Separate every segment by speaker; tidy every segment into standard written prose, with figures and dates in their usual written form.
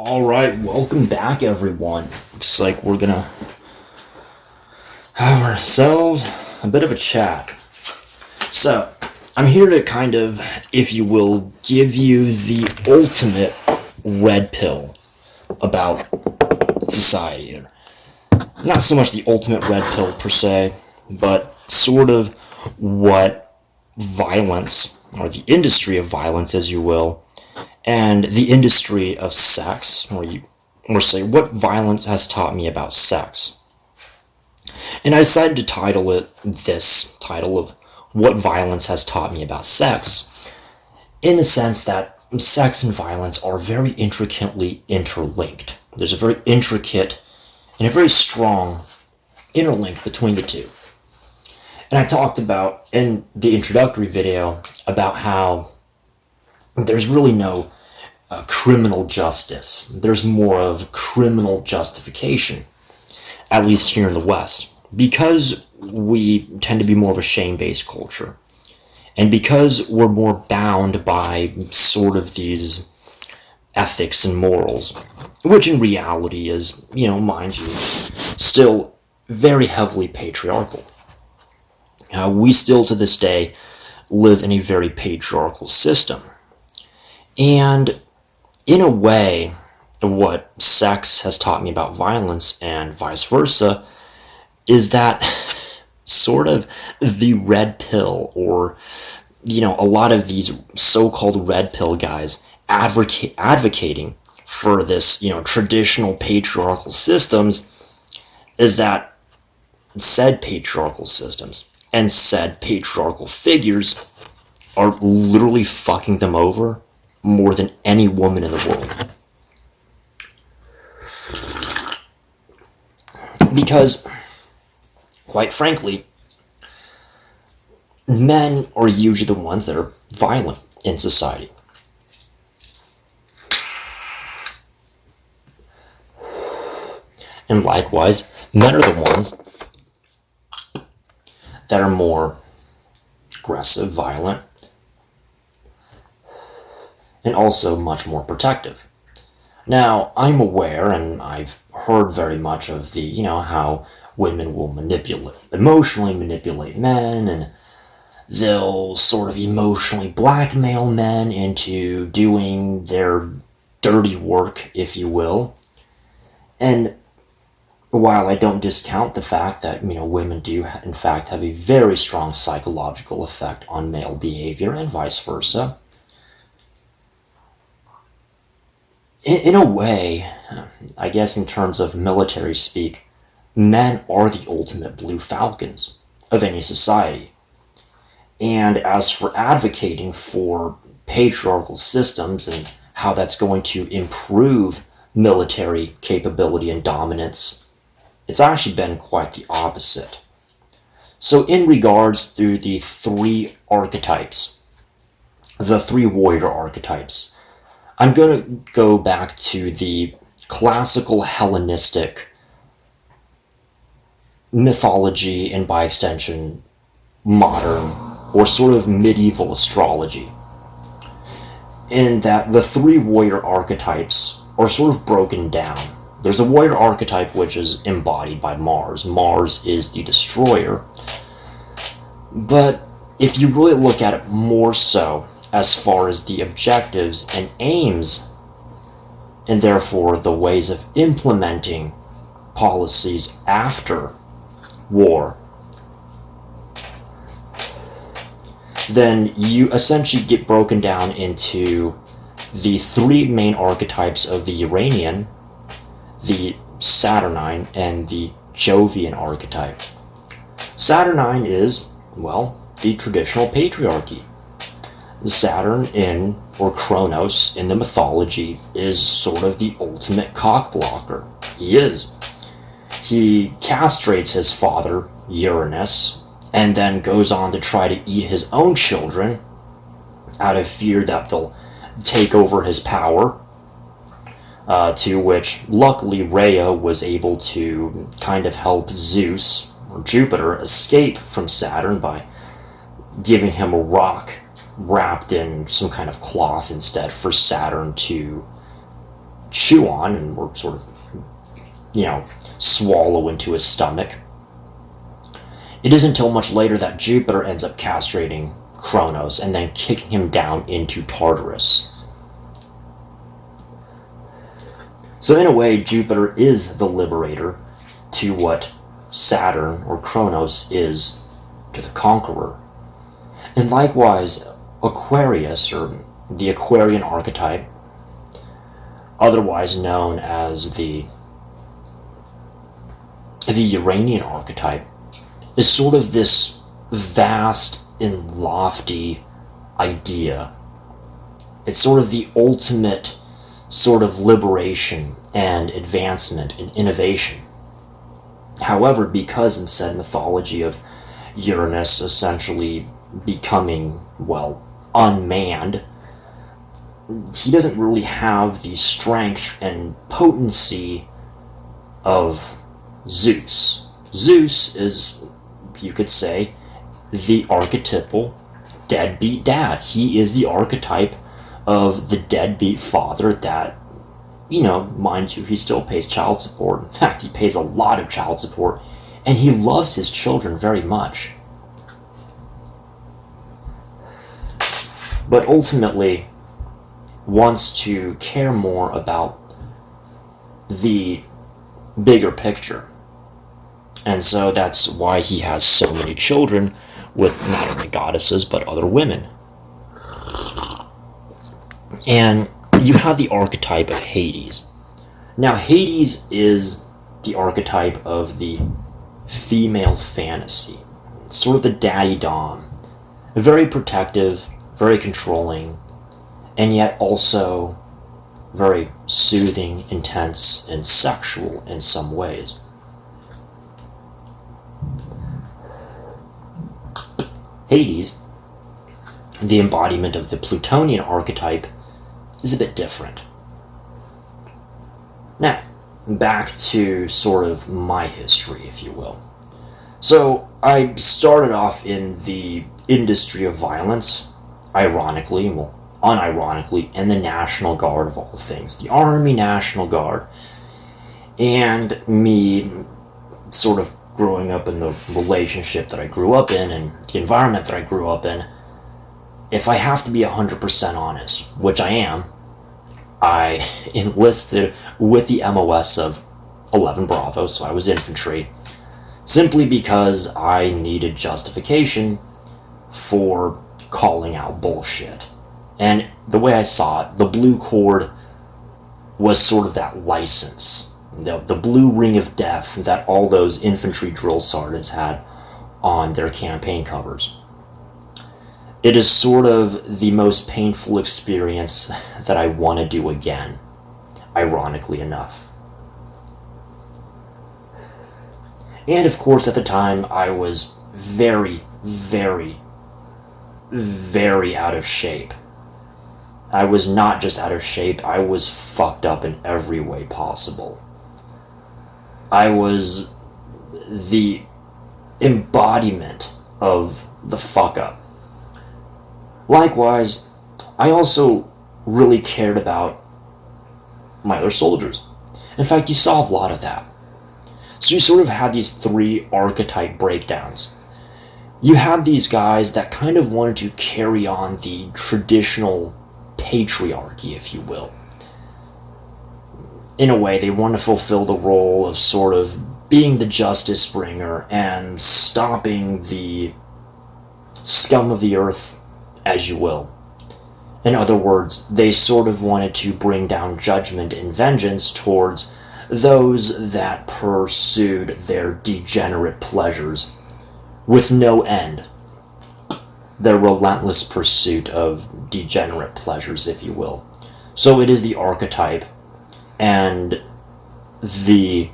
Speaker 1: All right, welcome back, everyone. Looks like we're gonna have ourselves a bit of a chat. So, I'm here to kind of, if you will, give you the ultimate red pill about society. Not so much the ultimate red pill per se, but sort of what violence, or the industry of violence, as you will, and the industry of sex, or say what violence has taught me about sex. And I decided to title it this title of What Violence Has Taught Me About Sex, in the sense that sex and violence are very intricately interlinked. There's a very intricate and a very strong interlink between the two. And I talked about in the introductory video about how there's really no criminal justice. There's more of criminal justification, at least here in the West, because we tend to be more of a shame-based culture, and because we're more bound by sort of these ethics and morals, which in reality is, mind you, still very heavily patriarchal. We still to this day live in a very patriarchal system. And in a way, what sex has taught me about violence and vice versa is that sort of the red pill, or, a lot of these so-called red pill guys advocating for this, traditional patriarchal systems, is that said patriarchal systems and said patriarchal figures are literally fucking them over more than any woman in the world. Because, quite frankly, men are usually the ones that are violent in society. And likewise, men are the ones that are more aggressive, violent, and also much more protective. Now, I'm aware, and I've heard very much of the, how women will emotionally manipulate men, and they'll sort of emotionally blackmail men into doing their dirty work, if you will. And while I don't discount the fact that, women do, in fact, have a very strong psychological effect on male behavior and vice versa, in a way, I guess in terms of military speak, men are the ultimate blue falcons of any society. And as for advocating for patriarchal systems and how that's going to improve military capability and dominance, it's actually been quite the opposite. So in regards to the three archetypes, the three warrior archetypes, I'm going to go back to the classical Hellenistic mythology, and by extension, modern or sort of medieval astrology, in that the three warrior archetypes are sort of broken down. There's a warrior archetype which is embodied by Mars. Mars is the destroyer. But if you really look at it more so as far as the objectives and aims, and therefore the ways of implementing policies after war, then you essentially get broken down into the three main archetypes of the Uranian, the Saturnine, and the Jovian archetype. Saturnine is, the traditional patriarchy. Saturn or Kronos in the mythology is sort of the ultimate cockblocker. He is. He castrates his father, Uranus, and then goes on to try to eat his own children out of fear that they'll take over his power, to which luckily Rhea was able to kind of help Zeus, or Jupiter, escape from Saturn by giving him a rock wrapped in some kind of cloth instead for Saturn to chew on and or sort of, swallow into his stomach. It isn't until much later that Jupiter ends up castrating Kronos and then kicking him down into Tartarus. So in a way, Jupiter is the liberator to what Saturn or Kronos is to the conqueror. And likewise, Aquarius, or the Aquarian archetype, otherwise known as the Uranian archetype, is sort of this vast and lofty idea. It's sort of the ultimate sort of liberation and advancement and innovation. However, because in said mythology of Uranus essentially becoming, unmanned, he doesn't really have the strength and potency of Zeus. Zeus is, you could say, the archetypal deadbeat dad. He is the archetype of the deadbeat father that, mind you, he still pays child support. In fact, he pays a lot of child support, and he loves his children very much. But ultimately wants to care more about the bigger picture. And so that's why he has so many children with not only goddesses, but other women. And you have the archetype of Hades. Now, Hades is the archetype of the female fantasy. It's sort of the daddy dom. Very protective, very controlling, and yet also very soothing, intense, and sexual in some ways. Hades, the embodiment of the Plutonian archetype, is a bit different. Now, back to sort of my history, if you will. So, I started off in the industry of violence, ironically, unironically, in the National Guard of all things, the Army National Guard. And me sort of growing up in the relationship that I grew up in and the environment that I grew up in, if I have to be 100% honest, which I am, I enlisted with the MOS of 11 Bravo, so I was infantry, simply because I needed justification for calling out bullshit. And the way I saw it, the blue cord was sort of that license, the blue ring of death that all those infantry drill sergeants had on their campaign covers. It is sort of the most painful experience that I want to do again, ironically enough. And of course, at the time, I was very, very, very out of shape. I was not just out of shape, I was fucked up in every way possible. I was the embodiment of the fuck up. Likewise, I also really cared about my other soldiers. In fact, you saw a lot of that. So you sort of had these three archetype breakdowns. You had these guys that kind of wanted to carry on the traditional patriarchy, if you will. In a way, they want to fulfill the role of sort of being the justice bringer and stopping the scum of the earth, as you will. In other words, they sort of wanted to bring down judgment and vengeance towards those that pursued their degenerate pleasures with no end. Their relentless pursuit of degenerate pleasures, if you will. So it is the archetype and the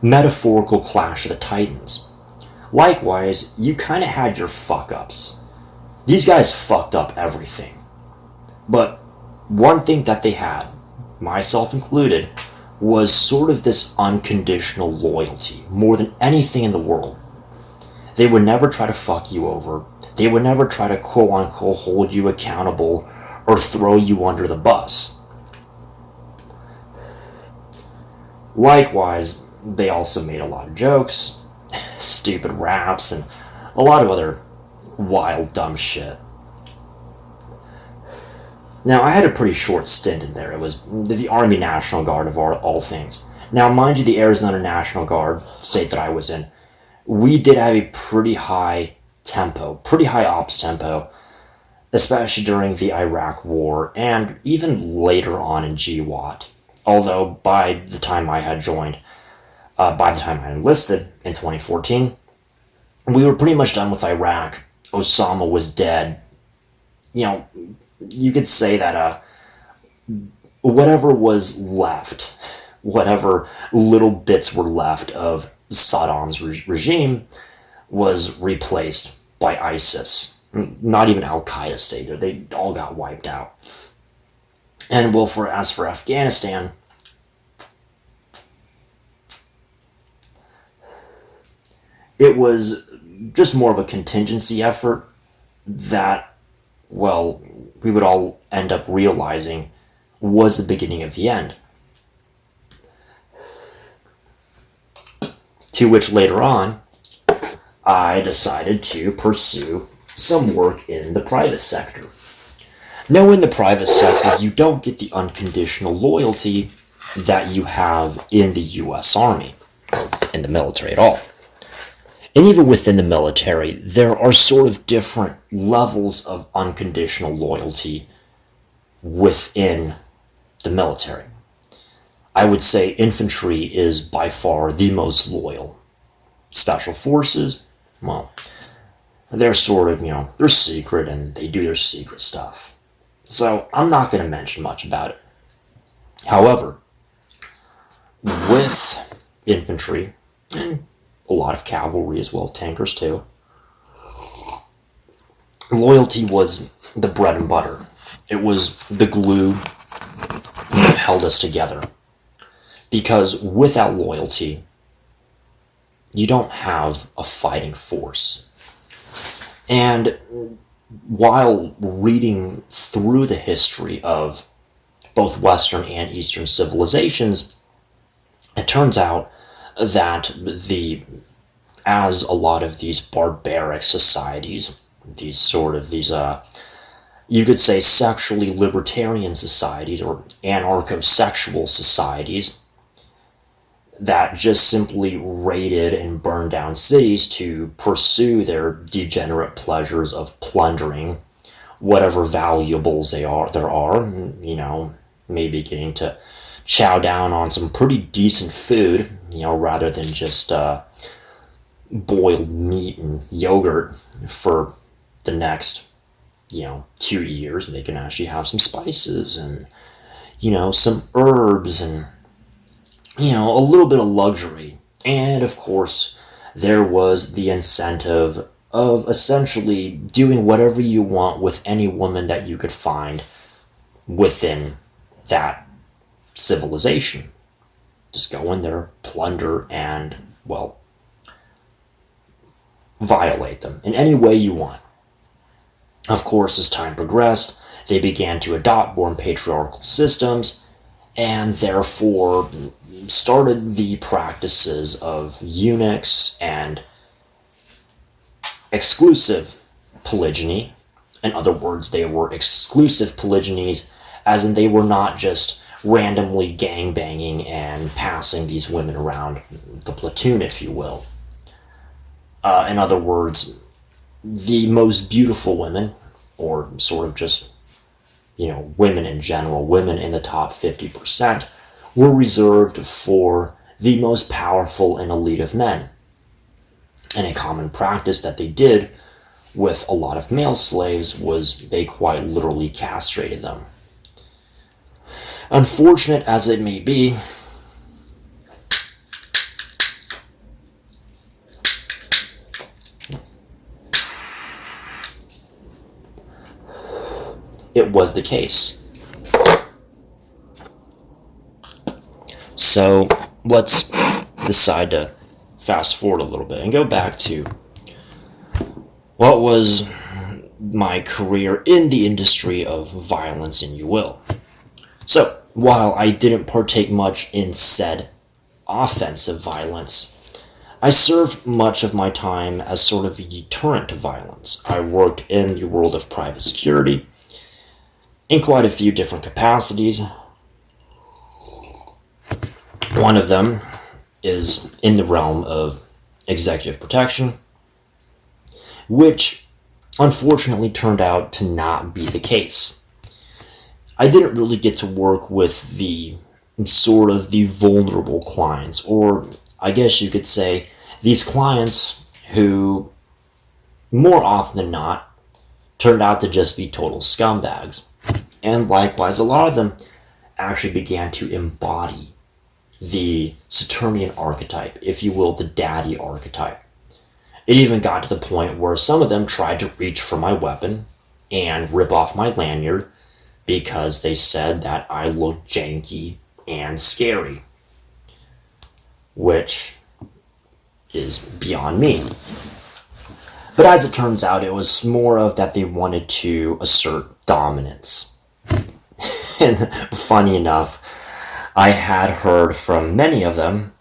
Speaker 1: metaphorical clash of the titans. Likewise, you kind of had your fuck-ups. These guys fucked up everything. But one thing that they had, myself included, was sort of this unconditional loyalty, more than anything in the world. They would never try to fuck you over. They would never try to quote-unquote hold you accountable or throw you under the bus. Likewise, they also made a lot of jokes, stupid raps, and a lot of other wild, dumb shit. Now, I had a pretty short stint in there. It was the Army National Guard of all things. Now, mind you, the Arizona National Guard, state that I was in, we did have a pretty high tempo, pretty high ops tempo, especially during the Iraq War and even later on in GWAT. Although by the time I had joined, by the time I enlisted in 2014, we were pretty much done with Iraq. Osama was dead. You know, you could say that whatever was left, whatever little bits were left of Saddam's regime was replaced by ISIS. Not even Al-Qaeda stayed there. They all got wiped out. And well, as for Afghanistan, it was just more of a contingency effort that, well, we would all end up realizing was the beginning of the end. To which later on, I decided to pursue some work in the private sector. Now, in the private sector, you don't get the unconditional loyalty that you have in the U.S. Army, or in the military at all. And even within the military, there are sort of different levels of unconditional loyalty within the military. I would say infantry is by far the most loyal. Special forces, well, they're sort of, they're secret and they do their secret stuff. So I'm not going to mention much about it. However, with infantry, and a lot of cavalry as well, tankers too, loyalty was the bread and butter. It was the glue that held us together. Because without loyalty, you don't have a fighting force. And while reading through the history of both Western and Eastern civilizations, it turns out that as a lot of these barbaric societies, you could say sexually libertarian societies or anarcho-sexual societies that just simply raided and burned down cities to pursue their degenerate pleasures of plundering whatever valuables there are, maybe getting to chow down on some pretty decent food, rather than just boiled meat and yogurt for the next 2 years. They can actually have some spices and some herbs and a little bit of luxury. And of course there was the incentive of essentially doing whatever you want with any woman that you could find within that civilization. Just go in there, plunder, and violate them in any way you want. Of course, as time progressed, they began to adopt more patriarchal systems, and therefore started the practices of eunuchs and exclusive polygyny. In other words, they were exclusive polygynies, as in they were not just randomly gangbanging and passing these women around the platoon, if you will. In other words, the most beautiful women, or sort of just, women in general, women in the top 50%, were reserved for the most powerful and elite of men. And a common practice that they did with a lot of male slaves was they quite literally castrated them. Unfortunate as it may be, it was the case. So let's decide to fast forward a little bit and go back to what was my career in the industry of violence, and you will. So while I didn't partake much in said offensive violence. I served much of my time as sort of a deterrent to violence. I worked in the world of private security in quite a few different capacities. One of them is in the realm of executive protection, which unfortunately turned out to not be the case. I didn't really get to work with the sort of the vulnerable clients, or I guess you could say these clients who, more often than not, turned out to just be total scumbags. And likewise, a lot of them actually began to embody the Saturnian archetype, if you will, the daddy archetype. It even got to the point where some of them tried to reach for my weapon and rip off my lanyard because they said that I looked janky and scary, which is beyond me. But as it turns out, it was more of that they wanted to assert dominance. And funny enough, I had heard from many of them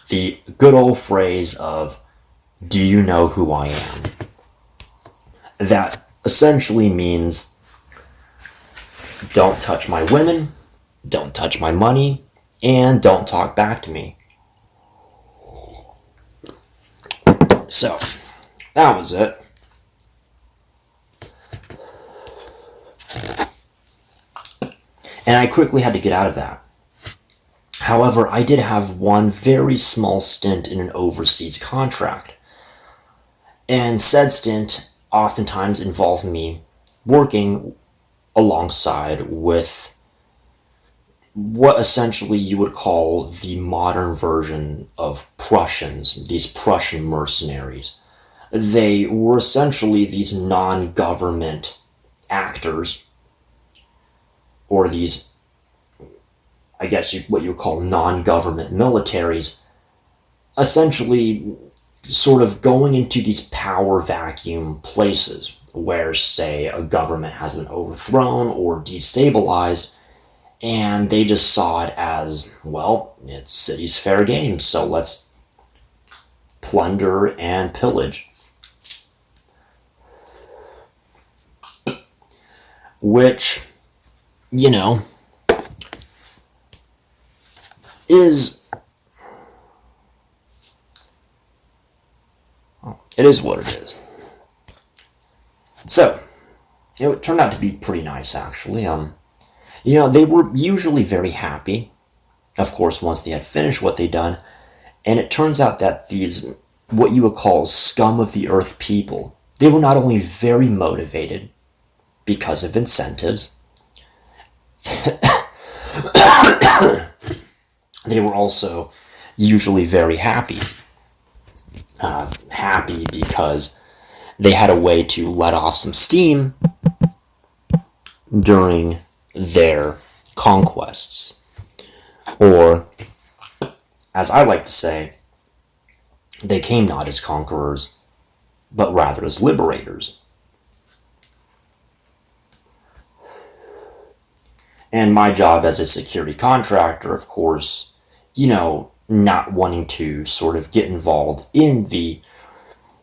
Speaker 1: the good old phrase of, "Do you know who I am?" That essentially means, don't touch my women, don't touch my money, and don't talk back to me. So, that was it. And I quickly had to get out of that. However, I did have one very small stint in an overseas contract. And said stint oftentimes involved me working alongside with what essentially you would call the modern version of Prussians, these Prussian mercenaries. They were essentially these non-government actors, or these, I guess what you would call non-government militaries, essentially sort of going into these power vacuum places where, say, a government has been overthrown or destabilized, and they just saw it as, well, it's city's fair game, so let's plunder and pillage. Which, you know, is, it is what it is. So, it turned out to be pretty nice, actually. They were usually very happy, of course, once they had finished what they'd done, and it turns out that these, what you would call scum of the earth people, they were not only very motivated because of incentives, they were also usually very happy. Happy because they had a way to let off some steam during their conquests. Or, as I like to say, they came not as conquerors, but rather as liberators. And my job as a security contractor, of course, not wanting to sort of get involved in the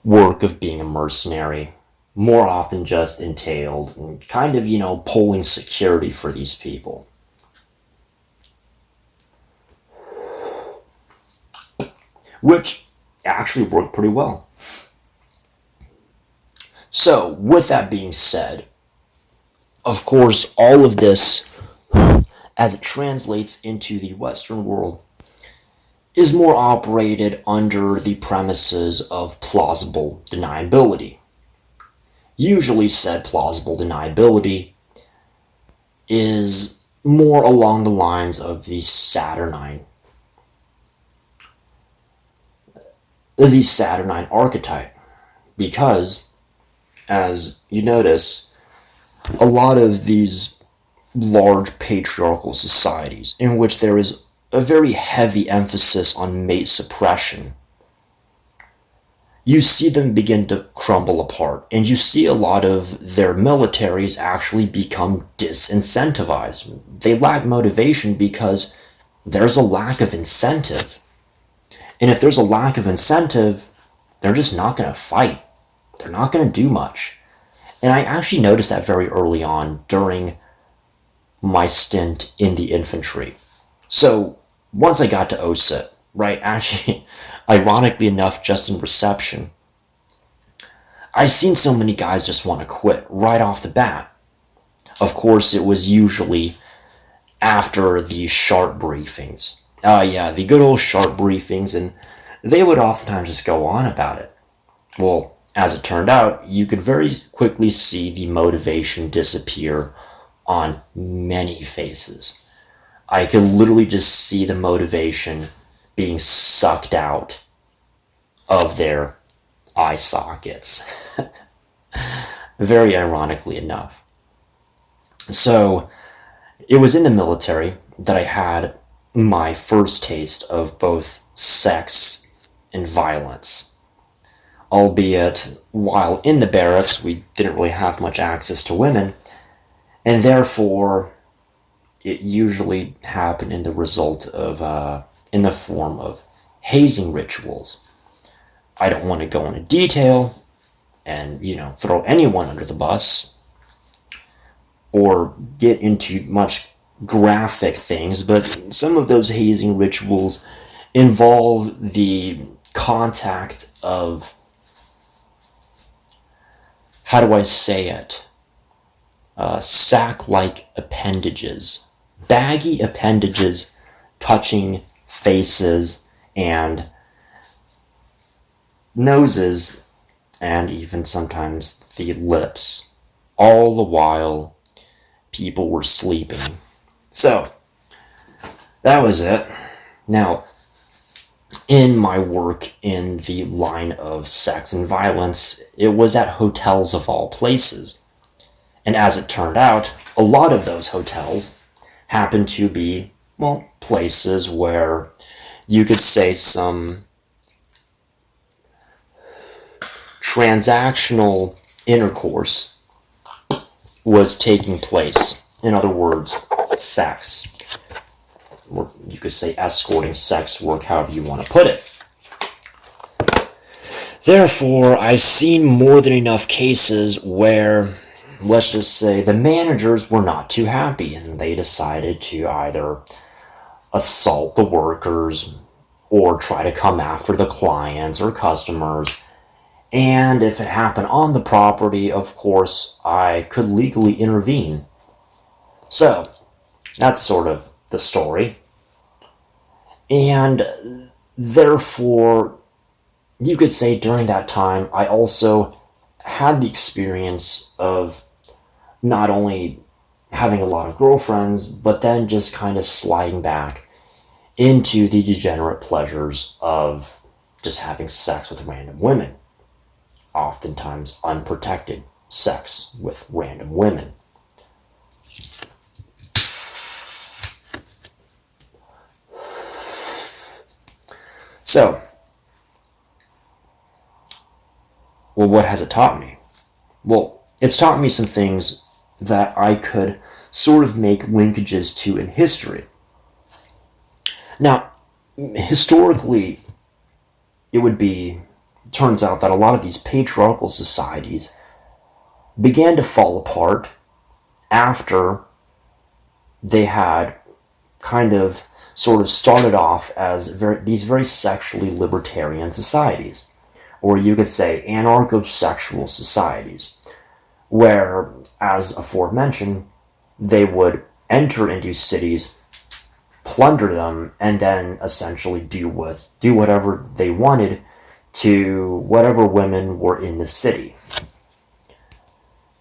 Speaker 1: work of being a mercenary, more often just entailed kind of, pulling security for these people. Which actually worked pretty well. So, with that being said, of course, all of this, as it translates into the Western world, is more operated under the premises of plausible deniability. Usually said plausible deniability is more along the lines of the Saturnine archetype, because, as you notice, a lot of these large patriarchal societies in which there is a very heavy emphasis on mate suppression, you see them begin to crumble apart, and you see a lot of their militaries actually become disincentivized. They lack motivation because there's a lack of incentive. And if there's a lack of incentive, they're just not going to fight. They're not going to do much. And I actually noticed that very early on during my stint in the infantry. So once I got to OSIT, right, actually, ironically enough, just in reception, I've seen so many guys just want to quit right off the bat. Of course, it was usually after the sharp briefings. The good old sharp briefings, and they would oftentimes just go on about it. Well, as it turned out, you could very quickly see the motivation disappear on many faces. I could literally just see the motivation being sucked out of their eye sockets. Very ironically enough. So, it was in the military that I had my first taste of both sex and violence. Albeit, while in the barracks, we didn't really have much access to women, and therefore, it usually happened in the form of hazing rituals. I don't want to go into detail and, throw anyone under the bus or get into much graphic things, but some of those hazing rituals involve the contact of, how do I say it, sack-like appendages, baggy appendages touching faces and noses and even sometimes the lips, all the while people were sleeping. So, that was it. Now, in my work in the line of sex and violence, it was at hotels of all places. And as it turned out, a lot of those hotels happened to be, places where you could say some transactional intercourse was taking place. In other words, sex. Or you could say escorting, sex work, however you want to put it. Therefore, I've seen more than enough cases where, let's just say, the managers were not too happy and they decided to either assault the workers or try to come after the clients or customers. And if it happened on the property, of course, I could legally intervene. So, that's sort of the story. And therefore, you could say during that time, I also had the experience of not only having a lot of girlfriends, but then just kind of sliding back into the degenerate pleasures of just having sex with random women. Oftentimes unprotected sex with random women. So, what has it taught me? Well, it's taught me some things that I could sort of make linkages to in history. Now, historically, turns out that a lot of these patriarchal societies began to fall apart after they had kind of sort of started off as these very sexually libertarian societies, or you could say anarcho-sexual societies, where, as aforementioned, they would enter into cities, plunder them, and then essentially do whatever they wanted to whatever women were in the city.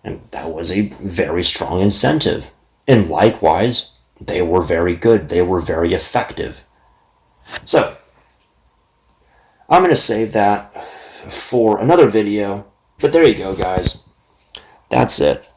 Speaker 1: And that was a very strong incentive. And likewise, they were very good. They were very effective. So, I'm going to save that for another video. But there you go, guys. That's it.